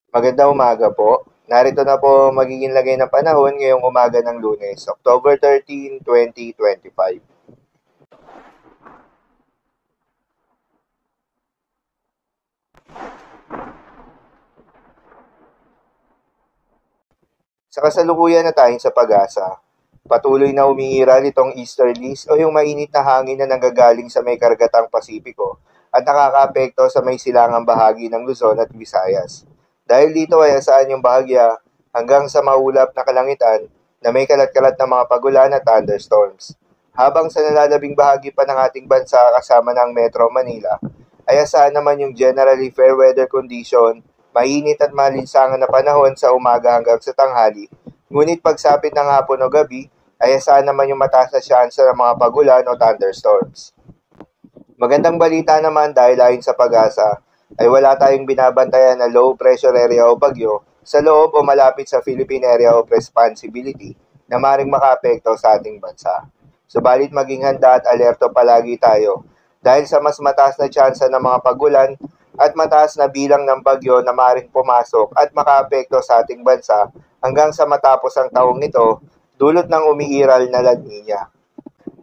Magandang umaga po. Narito na po magiging lagay ng panahon ngayong umaga ng Lunes, October 13, 2025. Sa kasalukuyan na tayong sa pag-asa, patuloy na umiiral itong easterlies o yung mainit na hangin na nanggagaling sa may karagatang Pasipiko at nakakaapekto sa may silangang bahagi ng Luzon at Visayas. Dahil dito ay asaan yung bahagya hanggang sa maulap na kalangitan na may kalat-kalat na mga pagulan at thunderstorms. Habang sa nalalabing bahagi pa ng ating bansa kasama ng Metro Manila, ay asahan naman yung generally fair weather condition, mainit at malinsangan na panahon sa umaga hanggang sa tanghali. Ngunit pagsapit ng hapon o gabi, ay asahan naman yung mataas na tsansa ng mga pagulan o thunderstorms. Magandang balita naman dahil ayon sa pag-asa, ay wala tayong binabantayan na low pressure area o bagyo sa loob o malapit sa Philippine Area of Responsibility na maring makaapekto sa ating bansa. Subalit maging handa at alerto palagi tayo dahil sa mas mataas na tsansa ng mga pagulan at mataas na bilang ng bagyo na maring pumasok at makaapekto sa ating bansa hanggang sa matapos ang taong ito dulot ng umiiral na La Nina.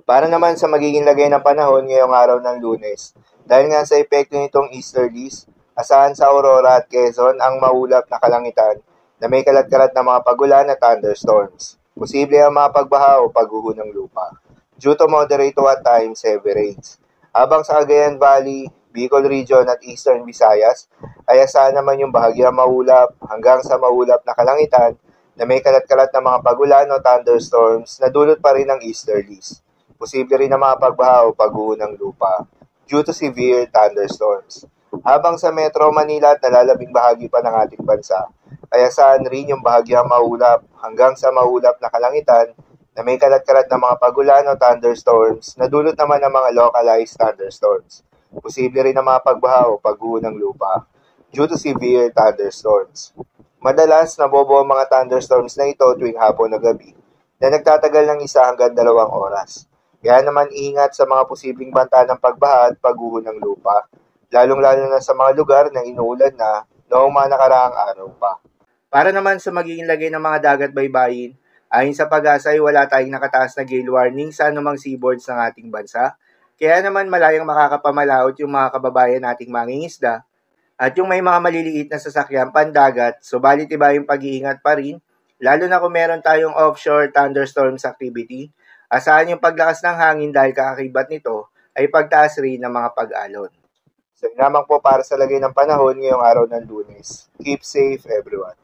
Para naman sa magiging lagay ng panahon ngayong araw ng Lunes, dahil nga sa epekto nitong easterlies, asahan sa Aurora at Quezon ang maulap na kalangitan na may kalat-kalat na mga pagulan at thunderstorms. Posible ang mga pagbaha o pagguho ng lupa due to moderate to at times heavy rains. Habang sa Cagayan Valley, Bicol Region at Eastern Visayas ay asahan naman yung bahagyang maulap hanggang sa maulap na kalangitan na may kalat-kalat na mga pagulan o thunderstorms na dulot pa rin ng easterlies. Posible rin na mapagbaha o pagguho ng lupa due to severe thunderstorms. Habang sa Metro Manila at nalalabing bahagi pa ng ating bansa, ay asahan rin yung bahagyang maulap hanggang sa maulap na kalangitan na may kalat-kalat na mga pagulan o thunderstorms na dulot naman ng mga localized thunderstorms. Posible rin na mapagbaha o pagguho ng lupa due to severe thunderstorms. Madalas nabobo ang mga thunderstorms na ito tuwing hapon o gabi na nagtatagal ng 1 hanggang 2 oras. Kaya naman ingat sa mga posibleng banta ng pagbaha at pagguho ng lupa, lalong-lalo na sa mga lugar na inuulan na noong mga nakaraang araw pa. Para naman sa magiging lagay ng mga dagat baybayin, ayon sa pag-asa ay wala tayong nakataas na gale warning sa anumang seaboards ng ating bansa, kaya naman malayang makakapamalaot yung mga kababayan nating mangingisda at yung may mga maliliit na sasakyan pandagat, subalit iba yung pag-iingat pa rin, lalo na kung meron tayong offshore thunderstorms activity, asahan yung paglakas ng hangin dahil kaakibat nito ay pagtaas rin ng mga pag-alon. So, lamang po para sa lagay ng panahon ngayong araw ng Lunes. Keep safe everyone.